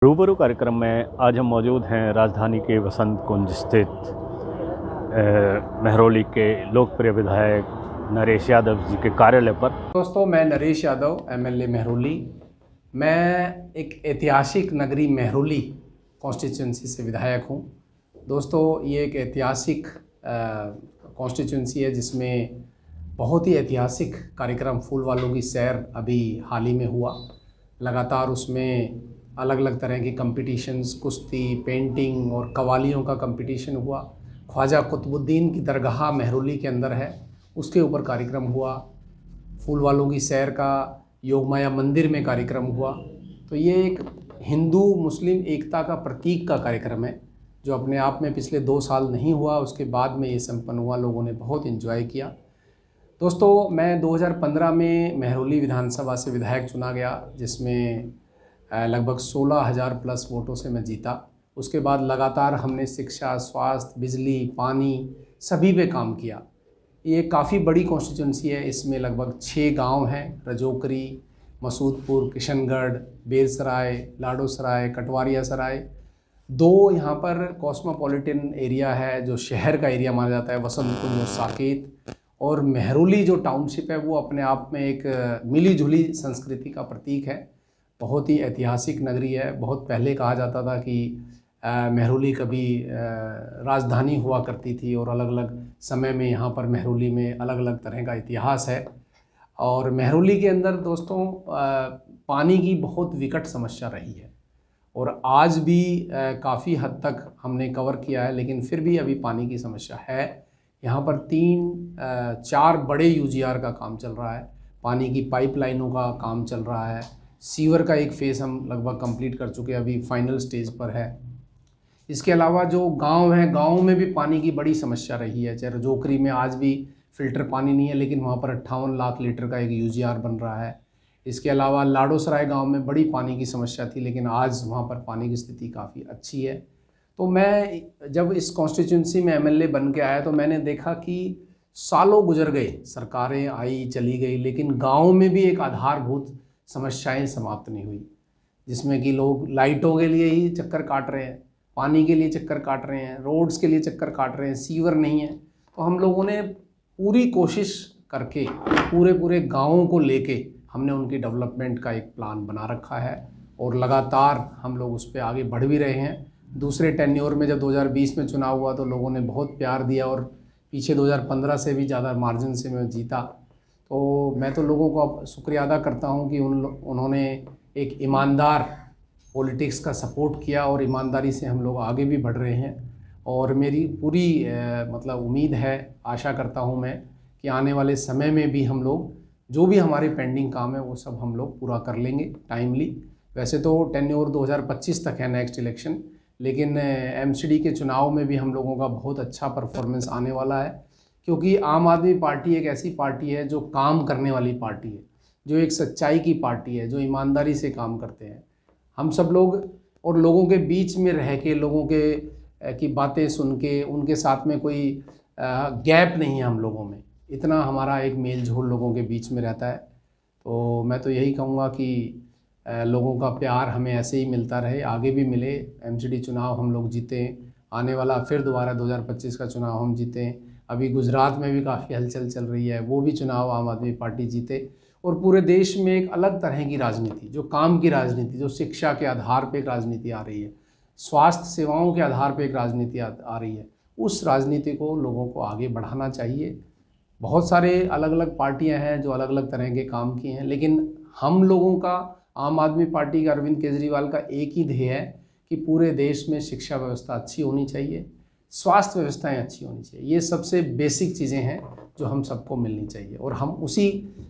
रूबरू कार्यक्रम में आज हम मौजूद हैं राजधानी के वसंत कुंज स्थित महरौली के लोकप्रिय विधायक नरेश यादव जी के कार्यालय पर। दोस्तों, मैं नरेश यादव, एमएलए महरौली। मैं एक ऐतिहासिक नगरी महरौली कॉन्स्टिट्यूंसी से विधायक हूं। दोस्तों, ये एक ऐतिहासिक कॉन्स्टिट्यूंसी है जिसमें बहुत ही ऐतिहासिक कार्यक्रम फूल वालों की सैर अभी हाल ही में हुआ। लगातार उसमें अलग अलग तरह की कंपटीशंस, कुश्ती, पेंटिंग और कवालियों का कंपटीशन हुआ। ख्वाजा कुतुबुद्दीन की दरगाह महरौली के अंदर है, उसके ऊपर कार्यक्रम हुआ। फूल वालों की सैर का योगमाया मंदिर में कार्यक्रम हुआ। तो ये एक हिंदू मुस्लिम एकता का प्रतीक का कार्यक्रम है जो अपने आप में पिछले 2 साल नहीं हुआ, उसके बाद में ये संपन्न हुआ। लोगों ने बहुत एंजॉय किया। दोस्तों, मैं 2015 में महरौली विधानसभा से विधायक चुना गया, जिसमें लगभग 16,000 प्लस वोटों से मैं जीता। उसके बाद लगातार हमने शिक्षा, स्वास्थ्य, बिजली, पानी सभी पे काम किया। ये काफ़ी बड़ी कॉन्स्टिट्यूंसी है। इसमें लगभग 6 गांव हैं: रजोकरी, मसूदपुर, किशनगढ़, बेरसराय, लाडोसराय, कटवारिया सराय। 2 यहाँ पर कॉस्मोपॉलिटन एरिया है जो शहर का एरिया माना जाता है, वसंत कुंज और साकेत। और महरौली जो टाउनशिप है वो अपने आप में एक मिली जुली संस्कृति का प्रतीक है। बहुत ही ऐतिहासिक नगरी है। बहुत पहले कहा जाता था कि महरौली कभी राजधानी हुआ करती थी और अलग अलग समय में यहाँ पर महरौली में अलग अलग तरह का इतिहास है। और महरौली के अंदर दोस्तों पानी की बहुत विकट समस्या रही है और आज भी काफ़ी हद तक हमने कवर किया है, लेकिन फिर भी अभी पानी की समस्या है। यहाँ पर 3-4 बड़े यूजीआर का काम चल रहा है, पानी की पाइपलाइनों का काम चल रहा है, सीवर का एक फ़ेज़ हम लगभग कंप्लीट कर चुके हैं, अभी फाइनल स्टेज पर है। इसके अलावा जो गांव हैं, गाँव में भी पानी की बड़ी समस्या रही है। चाहे रजोकरी में आज भी फ़िल्टर पानी नहीं है, लेकिन वहाँ पर 58 लाख लीटर का एक यूजीआर बन रहा है। इसके अलावा लाडोसराय गांव में बड़ी पानी की समस्या थी, लेकिन आज वहाँ पर पानी की स्थिति काफ़ी अच्छी है। तो मैं जब इस कॉन्स्टिट्यूंसी में एमएलए बन के आया तो मैंने देखा कि सालों गुजर गए, सरकारें आई चली गई, लेकिन गाँव में भी एक आधारभूत समस्याएं समाप्त नहीं हुई, जिसमें कि लोग लाइटों के लिए ही चक्कर काट रहे हैं, पानी के लिए चक्कर काट रहे हैं, रोड्स के लिए चक्कर काट रहे हैं, सीवर नहीं है। तो हम लोगों ने पूरी कोशिश करके पूरे गाँवों को लेके हमने उनकी डेवलपमेंट का एक प्लान बना रखा है और लगातार हम लोग उस पर आगे बढ़ भी रहे हैं। दूसरे टेन्योर में जब 2020 में चुनाव हुआ तो लोगों ने बहुत प्यार दिया और पीछे 2015 से भी ज़्यादा मार्जिन से मैं जीता। तो मैं तो लोगों को अब शुक्रिया अदा करता हूं कि उन्होंने एक ईमानदार पॉलिटिक्स का सपोर्ट किया और ईमानदारी से हम लोग आगे भी बढ़ रहे हैं। और मेरी पूरी मतलब उम्मीद है, आशा करता हूं मैं कि आने वाले समय में भी हम लोग जो भी हमारे पेंडिंग काम है वो सब हम लोग पूरा कर लेंगे टाइमली। वैसे तो टेन्योर 2025 तक है नेक्स्ट इलेक्शन, लेकिन एमसीडी के चुनाव में भी हम लोगों का बहुत अच्छा परफॉर्मेंस आने वाला है, क्योंकि आम आदमी पार्टी एक ऐसी पार्टी है जो काम करने वाली पार्टी है, जो एक सच्चाई की पार्टी है, जो ईमानदारी से काम करते हैं। हम सब लोग और लोगों के बीच में रह के, लोगों के की बातें सुन के, उनके साथ में कोई गैप नहीं है हम लोगों में, इतना हमारा एक मेल जोल लोगों के बीच में रहता है। तो मैं तो यही कहूँगा कि लोगों का प्यार हमें ऐसे ही मिलता रहे, आगे भी मिले। एमसीडी चुनाव हम लोग जीतें, आने वाला फिर दोबारा 2025 का चुनाव हम जीतें। अभी गुजरात में भी काफ़ी हलचल चल रही है, वो भी चुनाव आम आदमी पार्टी जीते और पूरे देश में एक अलग तरह की राजनीति, जो काम की राजनीति, जो शिक्षा के आधार पे एक राजनीति आ रही है, स्वास्थ्य सेवाओं के आधार पे एक राजनीति आ रही है, उस राजनीति को लोगों को आगे बढ़ाना चाहिए। बहुत सारे अलग अलग पार्टियां हैं जो अलग अलग तरह के काम किए हैं, लेकिन हम लोगों का, आम आदमी पार्टी का, अरविंद केजरीवाल का एक ही ध्येय है कि पूरे देश में शिक्षा व्यवस्था अच्छी होनी चाहिए, स्वास्थ्य व्यवस्थाएं अच्छी होनी चाहिए। ये सबसे बेसिक चीज़ें हैं जो हम सबको मिलनी चाहिए। और हम उसी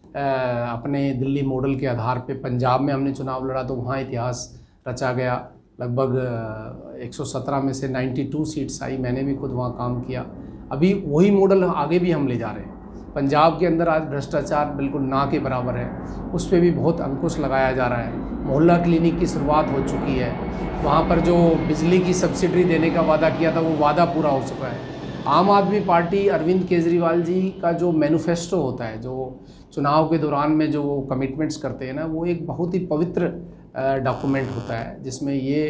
अपने दिल्ली मॉडल के आधार पे पंजाब में हमने चुनाव लड़ा तो वहाँ इतिहास रचा गया। लगभग 117 में से 92 सीट्स आई, मैंने भी खुद वहाँ काम किया। अभी वही मॉडल आगे भी हम ले जा रहे हैं। पंजाब के अंदर आज भ्रष्टाचार बिल्कुल ना के बराबर है, उस पर भी बहुत अंकुश लगाया जा रहा है। मोहल्ला क्लिनिक की शुरुआत हो चुकी है, वहाँ पर जो बिजली की सब्सिडी देने का वादा किया था वो वादा पूरा हो चुका है। आम आदमी पार्टी, अरविंद केजरीवाल जी का जो मैनिफेस्टो होता है, जो चुनाव के दौरान में जो वो कमिटमेंट्स करते हैं ना, वो एक बहुत ही पवित्र डॉक्यूमेंट होता है जिसमें ये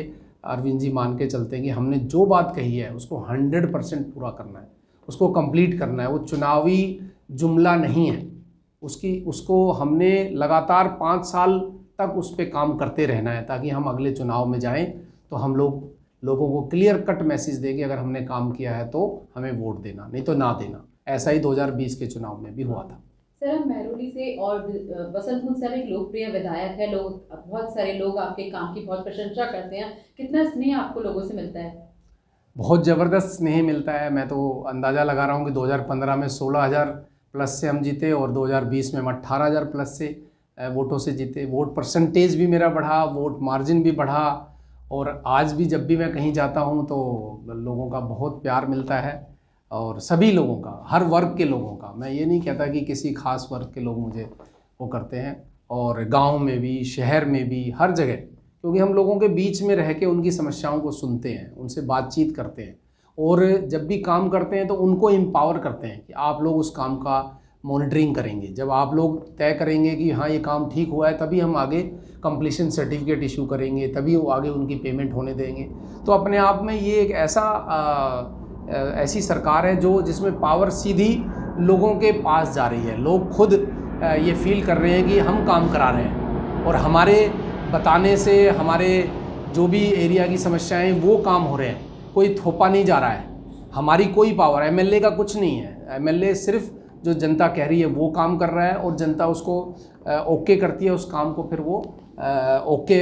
अरविंद जी मान के चलते हैं कि हमने जो बात कही है उसको 100% पूरा करना है, उसको कंप्लीट करना है। वो चुनावी जुमला नहीं है, उसको हमने लगातार 5 साल तक उस पर काम करते रहना है, ताकि हम अगले चुनाव में जाएं तो हम लोगों को क्लियर कट मैसेज दें कि अगर हमने काम किया है तो हमें वोट देना, नहीं तो ना देना। ऐसा ही 2020 के चुनाव में भी हुआ था। सर, हम मेहरौली से और बसंत कुंज साहब एक लोकप्रिय विधायक है, बहुत सारे लोग आपके काम की बहुत प्रशंसा करते हैं। कितना स्नेह आपको लोगों से मिलता है? बहुत ज़बरदस्त स्नेह मिलता है। मैं तो अंदाज़ा लगा रहा हूँ कि 2015 में 16,000 प्लस से हम जीते और 2020 में हम 18,000 प्लस से वोटों से जीते। वोट परसेंटेज भी मेरा बढ़ा, वोट मार्जिन भी बढ़ा, और आज भी जब भी मैं कहीं जाता हूँ तो लोगों का बहुत प्यार मिलता है, और सभी लोगों का, हर वर्ग के लोगों का। मैं ये नहीं कहता कि किसी खास वर्ग के लोग मुझे वो करते हैं, और गांव में भी, शहर में भी, हर जगह, क्योंकि हम लोगों के बीच में रह के उनकी समस्याओं को सुनते हैं, उनसे बातचीत करते हैं, और जब भी काम करते हैं तो उनको एम्पावर करते हैं कि आप लोग उस काम का मॉनिटरिंग करेंगे। जब आप लोग तय करेंगे कि हाँ ये काम ठीक हुआ है, तभी हम आगे कंप्लीशन सर्टिफिकेट इशू करेंगे, तभी वो आगे उनकी पेमेंट होने देंगे। तो अपने आप में ये एक ऐसी सरकार है जिसमें पावर सीधी लोगों के पास जा रही है। लोग खुद ये फील कर रहे हैं कि हम काम करा रहे हैं, और हमारे बताने से हमारे जो भी एरिया की समस्याएं वो काम हो रहे हैं, कोई थोपा नहीं जा रहा है। हमारी कोई पावर, एमएलए का कुछ नहीं है। एमएलए सिर्फ जो जनता कह रही है वो काम कर रहा है, और जनता उसको ओके करती है उस काम को, फिर वो ओके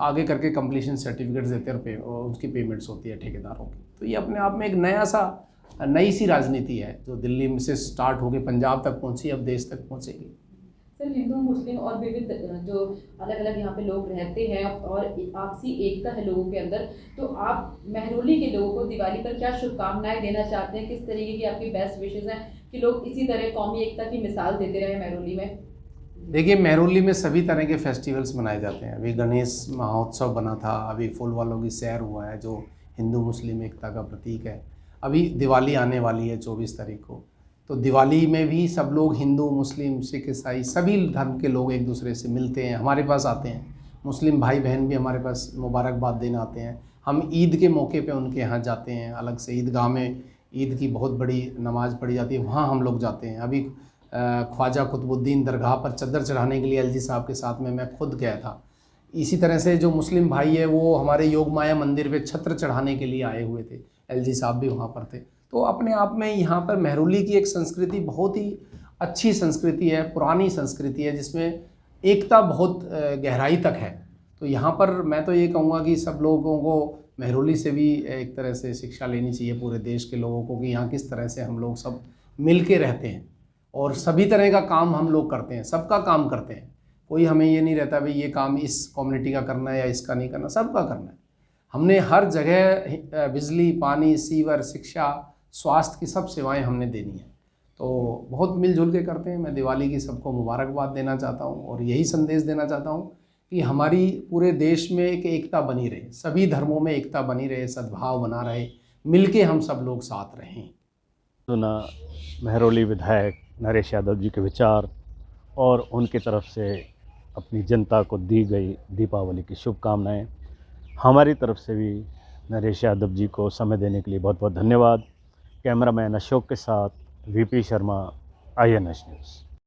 आगे करके कंप्लीशन सर्टिफिकेट्स देते हैं और उसकी पेमेंट्स होती है ठेकेदारों की। तो ये अपने आप में एक नई सी राजनीति है जो दिल्ली में से स्टार्ट होकर पंजाब तक पहुंची, अब देश तक पहुंचेगी। सर, हिंदू, मुस्लिम और विविध जो अलग अलग यहाँ पे लोग रहते हैं और आपसी एकता है लोगों के अंदर, तो आप मेहरौली के लोगों को दिवाली पर क्या शुभकामनाएं देना चाहते हैं? किस तरीके की आपकी बेस्ट विशेष हैं कि लोग इसी तरह कौमी एकता की मिसाल देते रहे मेहरौली में? देखिए, मेहरौली में सभी तरह के फेस्टिवल्स मनाए जाते हैं। अभी गणेश महोत्सव बना था, अभी फूल वालों की सैर हुआ है जो हिंदू मुस्लिम एकता का प्रतीक है। अभी दिवाली आने वाली है 24 तारीख को, तो दिवाली में भी सब लोग, हिंदू मुस्लिम सिख ईसाई सभी धर्म के लोग एक दूसरे से मिलते हैं, हमारे पास आते हैं। मुस्लिम भाई बहन भी हमारे पास मुबारकबाद देने आते हैं। हम ईद के मौके पे उनके यहाँ जाते हैं, अलग से ईदगाह में ईद की बहुत बड़ी नमाज़ पढ़ी जाती है, वहाँ हम लोग जाते हैं। अभी ख्वाजा कुतुबुद्दीन दरगाह पर चद्दर चढ़ाने के लिए एलजी साहब के साथ में मैं खुद गया था। इसी तरह से जो मुस्लिम भाई है वो हमारे योगमाया मंदिर पे छत्र चढ़ाने के लिए आए हुए थे, एलजी साहब भी वहाँ पर थे। तो अपने आप में यहाँ पर मेहरौली की एक संस्कृति बहुत ही अच्छी संस्कृति है, पुरानी संस्कृति है, जिसमें एकता बहुत गहराई तक है। तो यहाँ पर मैं तो ये कहूँगा कि सब लोगों को मेहरौली से भी एक तरह से शिक्षा लेनी चाहिए, पूरे देश के लोगों को, कि यहाँ किस तरह से हम लोग सब मिल के रहते हैं और सभी तरह का काम हम लोग करते हैं, सबका काम करते हैं। कोई हमें ये नहीं रहता भाई ये काम इस कम्युनिटी का करना है या इसका नहीं करना, सबका करना है। हमने हर जगह बिजली, पानी, सीवर, शिक्षा, स्वास्थ्य की सब सेवाएं हमने देनी है। तो बहुत मिलजुल के करते हैं। मैं दिवाली की सबको मुबारकबाद देना चाहता हूँ और यही संदेश देना चाहता हूँ कि हमारी पूरे देश में एक एकता बनी रहे, सभी धर्मों में एकता बनी रहे, सद्भाव बना रहे, मिलके हम सब लोग साथ रहें। सुना मेहरौली विधायक नरेश यादव जी के विचार और उनकी तरफ से अपनी जनता को दी गई दीपावली की शुभकामनाएं। हमारी तरफ से भी नरेश यादव जी को समय देने के लिए बहुत बहुत धन्यवाद। कैमरामैन अशोक के साथ वीपी शर्मा, INS न्यूज़।